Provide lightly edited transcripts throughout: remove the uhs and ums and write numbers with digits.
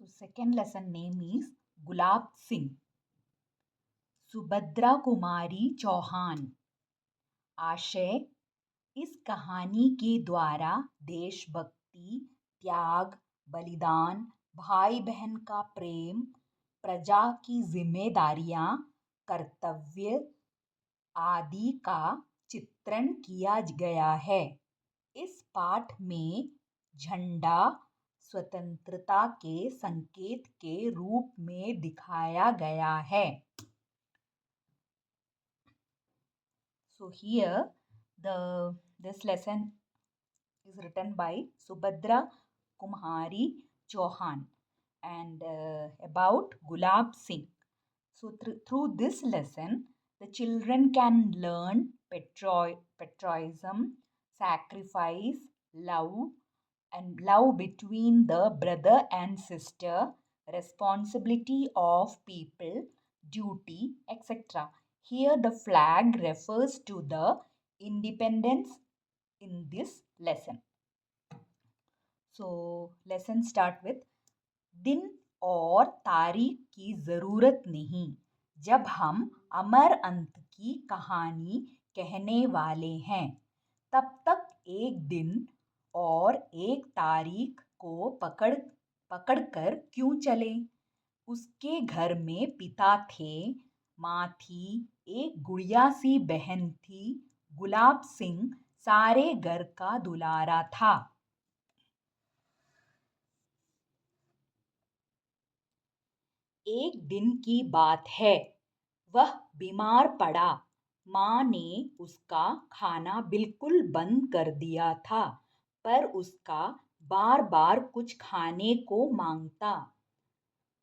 So second lesson name is Gulab Singh. Subhadra Kumari Chauhan. आशय: इस कहानी के द्वारा देशभक्ति, त्याग, बलिदान, भाई बहन का प्रेम, प्रजा की जिम्मेदारियां, कर्तव्य आदि का चित्रण किया गया है. इस पाठ में झंडा स्वतंत्रता के संकेत के रूप में दिखाया गया है. So here this lesson is written by Subhadra Kumari Chauhan and about Gulab Singh. So through this lesson, the children can learn patriotism, sacrifice, love between the brother and sister, responsibility of people, duty, etc. Here the flag refers to the independence in this lesson. So lesson start with दिन और तारीख की जरूरत नहीं जब हम अमर अंत की कहानी कहने वाले हैं. तब तक एक दिन और एक तारीख को पकड़कर क्यों चले. उसके घर में पिता थे, माँ थी, एक गुड़िया सी बहन थी. गुलाब सिंह सारे घर का दुलारा था. एक दिन की बात है. वह बीमार पड़ा. माँ ने उसका खाना बिल्कुल बंद कर दिया था, पर उसका बार बार कुछ खाने को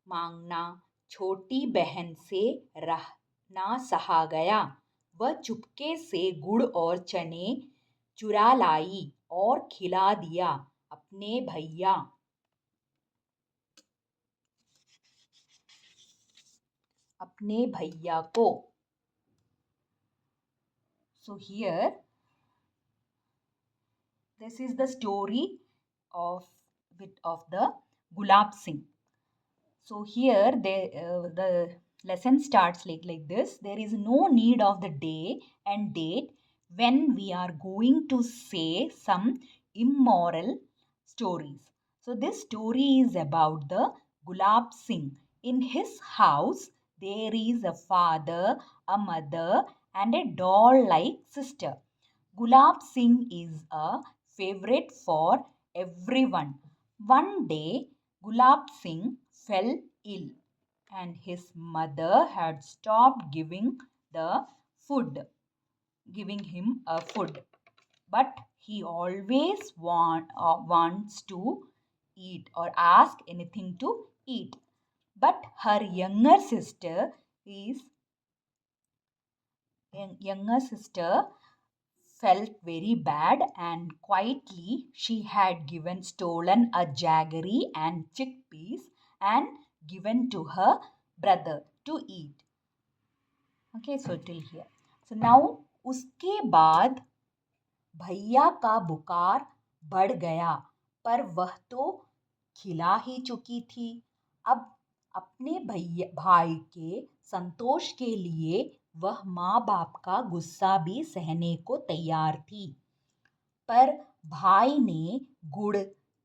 मांगना छोटी बहन से ना सहा गया. वह चुपके से गुड़ और चने चुरा लाई और खिला दिया अपने भैया को. So here this is the story of the Gulab Singh. So here the lesson starts like this. There is no need of the day and date when we are going to say some immoral stories. So this story is about the Gulab Singh. In his house there is a father, a mother and a doll-like sister. Gulab Singh is a favorite for everyone. One day Gulab Singh fell ill and his mother had stopped giving him a food, but he always wants to eat or ask anything to eat. But her younger sister felt very bad and quietly she had stolen a jaggery and chickpeas and given to her brother to eat. Okay, so till here. So now उसके बाद भैया का बुखार बढ़ गया, पर वह तो खिला ही चुकी थी. अब अपने भाई के संतोष के लिए वह माँ बाप का गुस्सा भी सहने को तैयार थी. पर भाई ने गुड़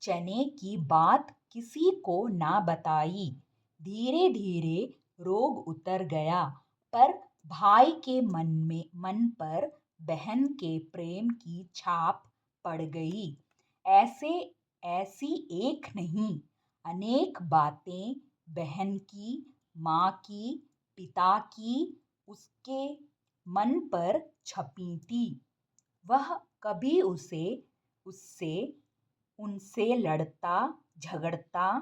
चने की बात किसी को ना बताई. धीरे धीरे रोग उतर गया, पर भाई के मन पर बहन के प्रेम की छाप पड़ गई. ऐसी एक नहीं, अनेक बातें बहन की, माँ की, पिता की उसके मन पर छपी थी. वह कभी उनसे लड़ता झगड़ता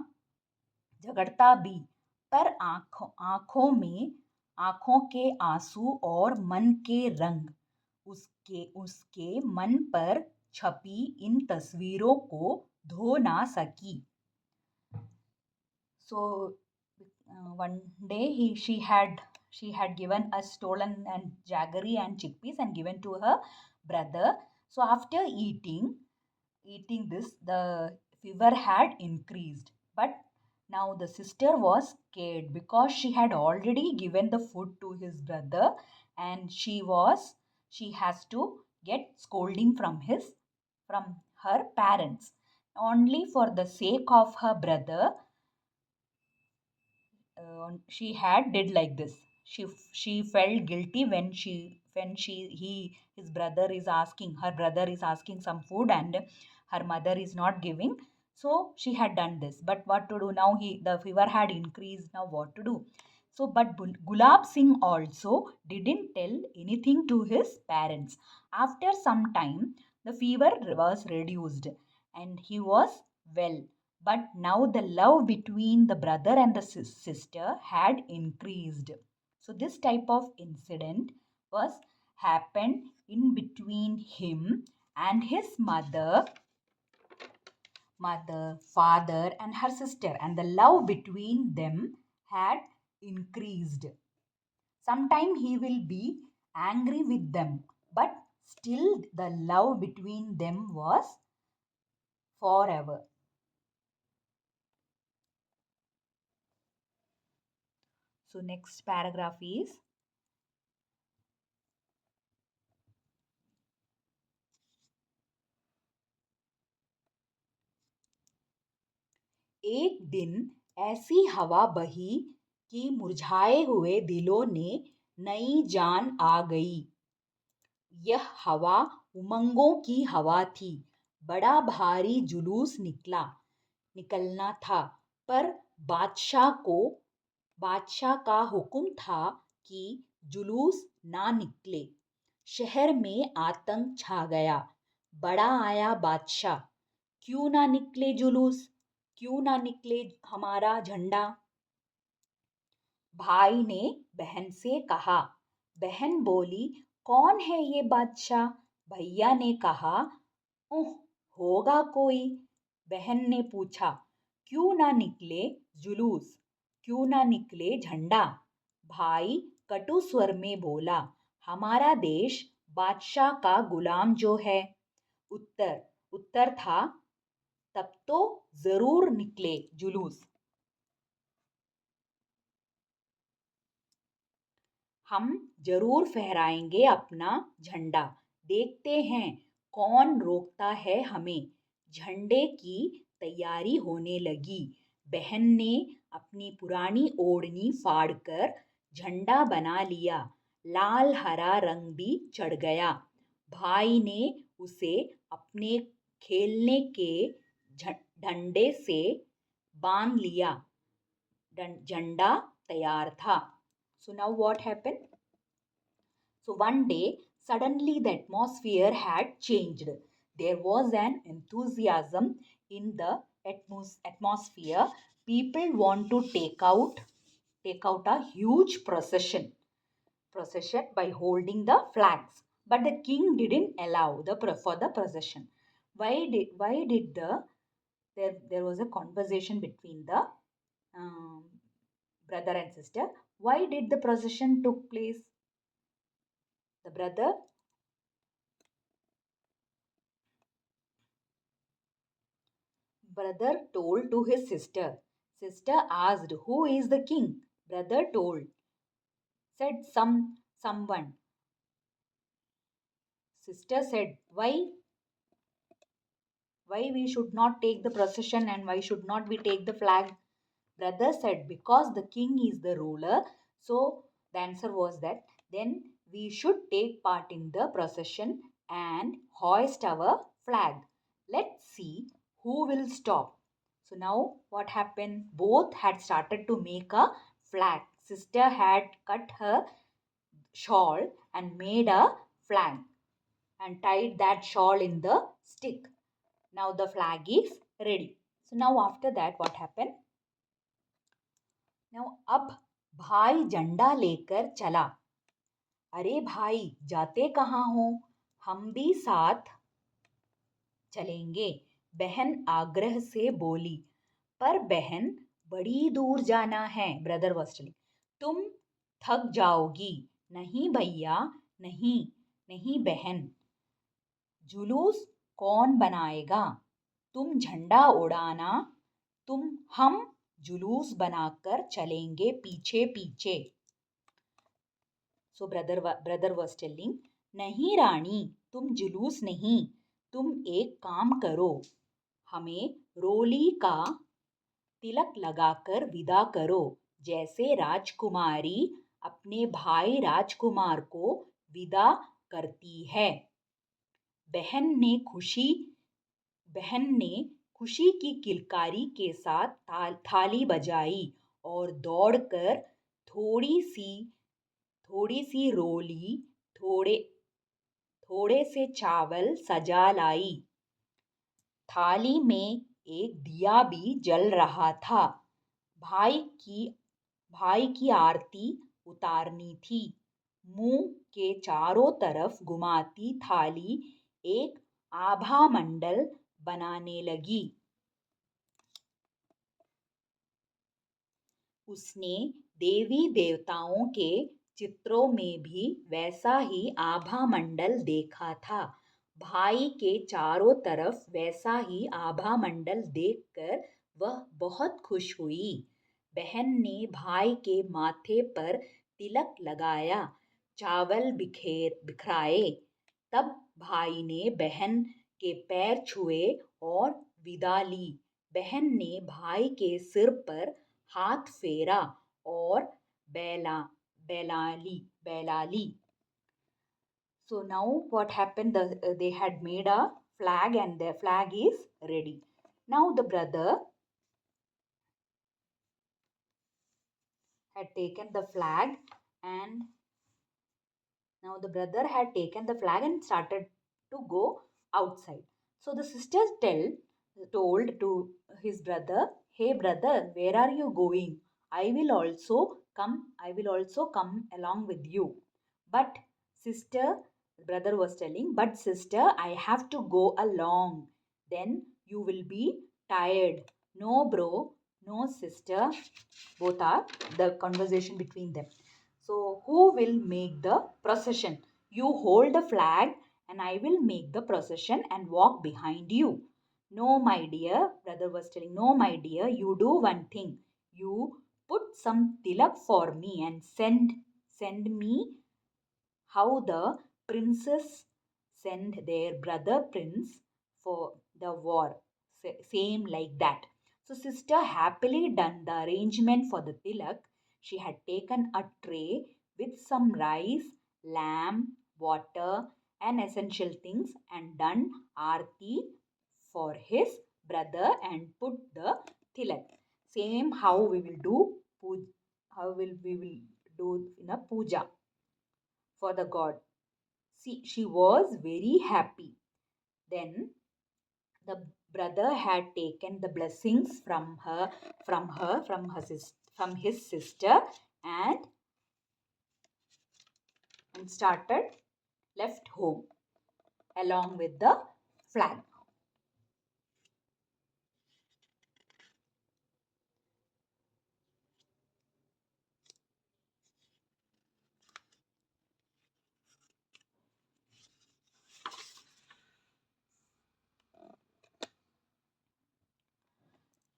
भी, पर आंखों के आंसू और मन के रंग उसके मन पर छपी इन तस्वीरों को धो ना सकी. So one day she had given a stolen and jaggery and chickpeas and given to her brother. So after eating this, the fever had increased, but Now the sister was scared because she had already given the food to his brother, and she has to get scolding from her parents. Only for the sake of her brother, she had did like this. She felt guilty when he his brother is asking her brother is asking some food and her mother is not giving. So she had done this, but what to do now? The fever had increased. Now what to do? So but Gulab Singh also didn't tell anything to his parents. After some time the fever was reduced and he was well, but now the love between the brother and the sister had increased. So this type of incident was happened in between him and his mother, father, and her sister, and the love between them had increased. Sometime he will be angry with them, but still the love between them was forever. So next paragraph is, एक दिन ऐसी हवा बही कि मुरझाए हुए दिलों ने नई जान आ गई। यह हवा उमंगों की हवा थी। बड़ा भारी जुलूस निकलना था, पर बादशाह को बादशाह का हुक्म था कि जुलूस ना निकले। शहर में आतंक छा गया। बड़ा आया बादशाह, क्यों ना निकले जुलूस, क्यों ना निकले हमारा झंडा। भाई ने बहन से कहा। बहन बोली, कौन है ये बादशाह? भैया ने कहा, उह, होगा कोई। बहन ने पूछा, क्यों ना निकले जुलूस, क्यों ना निकले झंडा। भाई कटु स्वर में बोला, हमारा देश बादशाह का गुलाम जो है। उत्तर उत्तर था, तब तो जरूर निकले जुलूस। हम जरूर फहराएंगे अपना झंडा। देखते हैं कौन रोकता है हमें। झंडे की तैयारी होने लगी। बहन ने अपनी पुरानी ओढ़नी फाड़कर झंडा बना लिया। लाल हरा रंग भी चढ़ गया। भाई ने उसे अपने खेलने के डंडे से बांध लिया। झंडा तैयार था। So now what happened? So one day, suddenly the atmosphere had changed. There was an enthusiasm in the atmosphere. People want to take out a huge procession by holding the flags. But the king didn't allow for the procession. Why did there was a conversation between the um, brother and sister. Why did the procession took place? The brother told to his sister. Sister asked, who is the king? Brother said someone. Sister said, why we should not take the procession and why should not we take the flag? Brother said, because the king is the ruler. So the answer was that then we should take part in the procession and hoist our flag. Let's see who will stop. So now what happened? Both had started to make a flag. Sister had cut her shawl and made a flag and tied that shawl in the stick. Now the flag is ready. So now after that what happened? Now अब भाई झंडा लेकर चला। अरे भाई जाते कहाँ हो? हम भी साथ चलेंगे, बहन आग्रह से बोली। पर बहन बड़ी दूर जाना है। ब्रदर was telling, तुम थक जाओगी। नहीं भैया, नहीं नहीं बहन। जुलूस कौन बनाएगा? तुम झंडा उड़ाना, हम जुलूस बनाकर चलेंगे पीछे पीछे. So brother was telling, नहीं रानी, तुम जुलूस नहीं, तुम एक काम करो, हमें रोली का तिलक लगाकर विदा करो, जैसे राजकुमारी अपने भाई राजकुमार को विदा करती है. बहन ने खुशी की किलकारी के साथ थाली बजाई और दौड़कर थोड़ी सी रोली, थोड़े थोड़े से चावल सजा लाई. थाली में एक दिया भी जल रहा था. भाई की भाई की आरती उतारनी थी. मुंह के चारों तरफ घुमाती थाली एक आभा मंडल बनाने लगी. उसने देवी देवताओं के चित्रों में भी वैसा ही आभा मंडल देखा था. भाई के चारों तरफ वैसा ही आभा मंडल देखकर वह बहुत खुश हुई. बहन ने भाई के माथे पर तिलक लगाया, चावल बिखराए. तब भाई ने बहन के पैर छुए और विदा ली. बहन ने भाई के सिर पर हाथ फेरा और बैला ली. So now what happened? They had made a flag and their flag is ready. Now the brother had taken the flag and started to go outside. So the sisters told to his brother, "Hey brother, where are you going? I will also come along with you." But sister, brother was telling, "But sister, I have to go along. Then you will be tired." "No, bro, no, sister." Both are the conversation between them. So, who will make the procession? You hold the flag and I will make the procession and walk behind you. No, my dear, brother was telling, "No, my dear, you do one thing. You put some tilak for me and send me how the princes send their brother prince for the war. Same like that." So sister happily done the arrangement for the tilak. She had taken a tray with some rice, lamb, water, and essential things and done arti for his brother and put the tilak. Same how we will do in a puja for the god. See, she was very happy. Then the brother had taken the blessings from his sister and started left home along with the flag.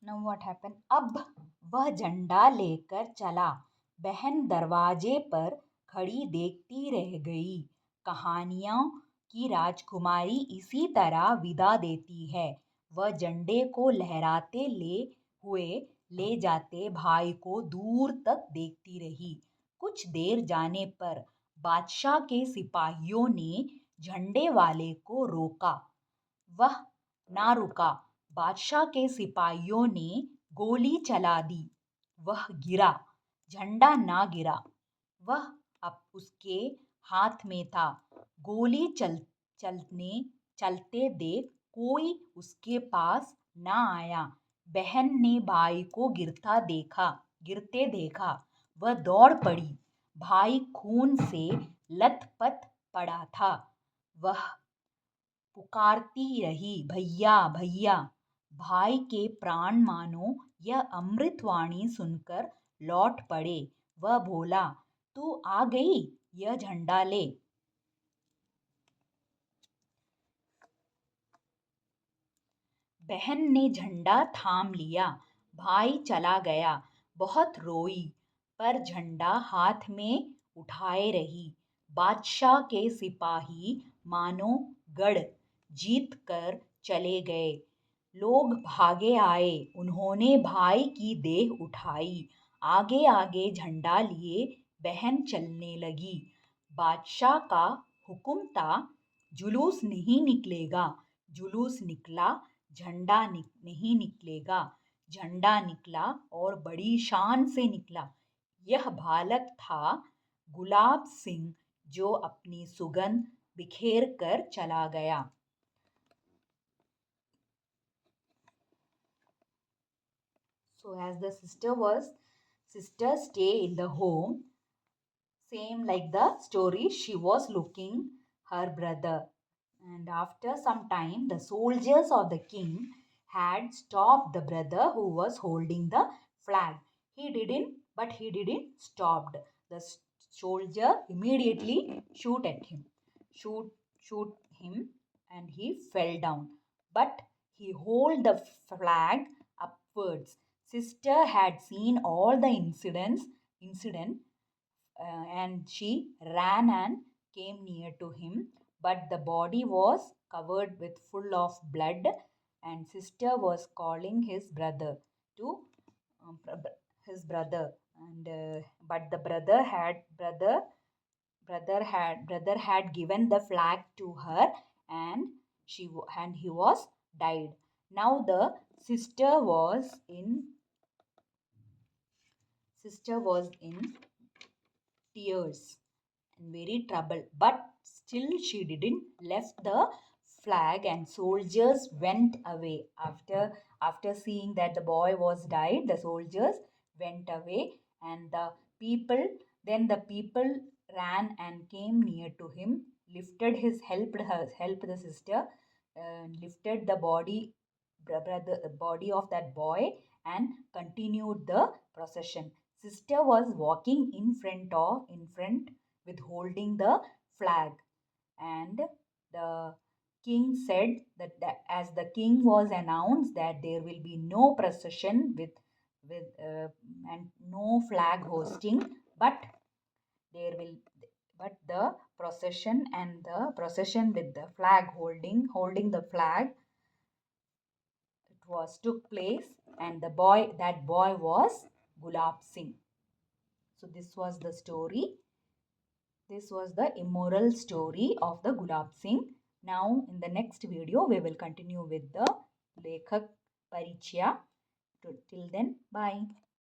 Now what happened? अब वह झंडा लेकर चला. बहन दरवाजे पर खड़ी देखती रह गई. कहानियों की राजकुमारी इसी तरह विदा देती है. वह झंडे को लहराते हुए ले जाते भाई को दूर तक देखती रही. कुछ देर जाने पर बादशाह के सिपाहियों ने झंडे वाले को रोका. वह ना रुका. बादशाह के सिपाहियों ने गोली चला दी. वह गिरा. झंडा ना गिरा. वह अब उसके हाथ में था. गोली चलते देख कोई उसके पास ना आया. बहन ने भाई को गिरते देखा. वह दौड़ पड़ी. भाई खून से लथपथ पड़ा था. वह पुकारती रही, "भैया भैया।" भाई के प्राण मानो यह अमृतवाणी सुनकर लौट पड़े. वह बोला, "तू आ गई, यह झंडा ले." बहन ने झंडा थाम लिया. भाई चला गया, बहुत रोई, पर झंडा हाथ में उठाए रही। बादशाह के सिपाही मानो गढ़ जीत कर चले गए। लोग भागे आए, उन्होंने भाई की देह उठाई। आगे आगे झंडा लिए बहन चलने लगी। बादशाह का हुक्म था, जुलूस नहीं निकलेगा। जुलूस निकला, झंडा नहीं निकलेगा। झंडा निकला और बड़ी शान से निकला। यह बालक था गुलाब सिंह, जो अपनी सुगंध बिखेर कर चला गया। So as the sister stay in the home, same like the story, she was looking her brother. And after some time, the soldiers of the king had stopped the brother who was holding the flag. He didn't stopped. The soldier immediately shoot at him, shoot him, and he fell down. But he hold the flag upwards. Sister had seen all the incident, and she ran and came near to him, but the body was covered with full of blood, and sister was calling his brother to his brother, and but the brother had given the flag to her, and and he was died. Now the sister was in sister was in tears and very troubled, but still she didn't left the flag, and soldiers went away. After seeing that the boy was died, the soldiers went away, and the people ran and came near to him, lifted his helped the sister, lifted the body of that boy, and continued the procession. Sister was walking in front with holding the flag, and the king said that as the king was announced that there will be no procession with and no flag hosting, but there will but the procession with the flag holding the flag, it was took place, and that boy was Gulab Singh. So this was the story. This was the immoral story of the Gulab Singh. Now in the next video we will continue with the Lekhak Parichya. Till then, bye.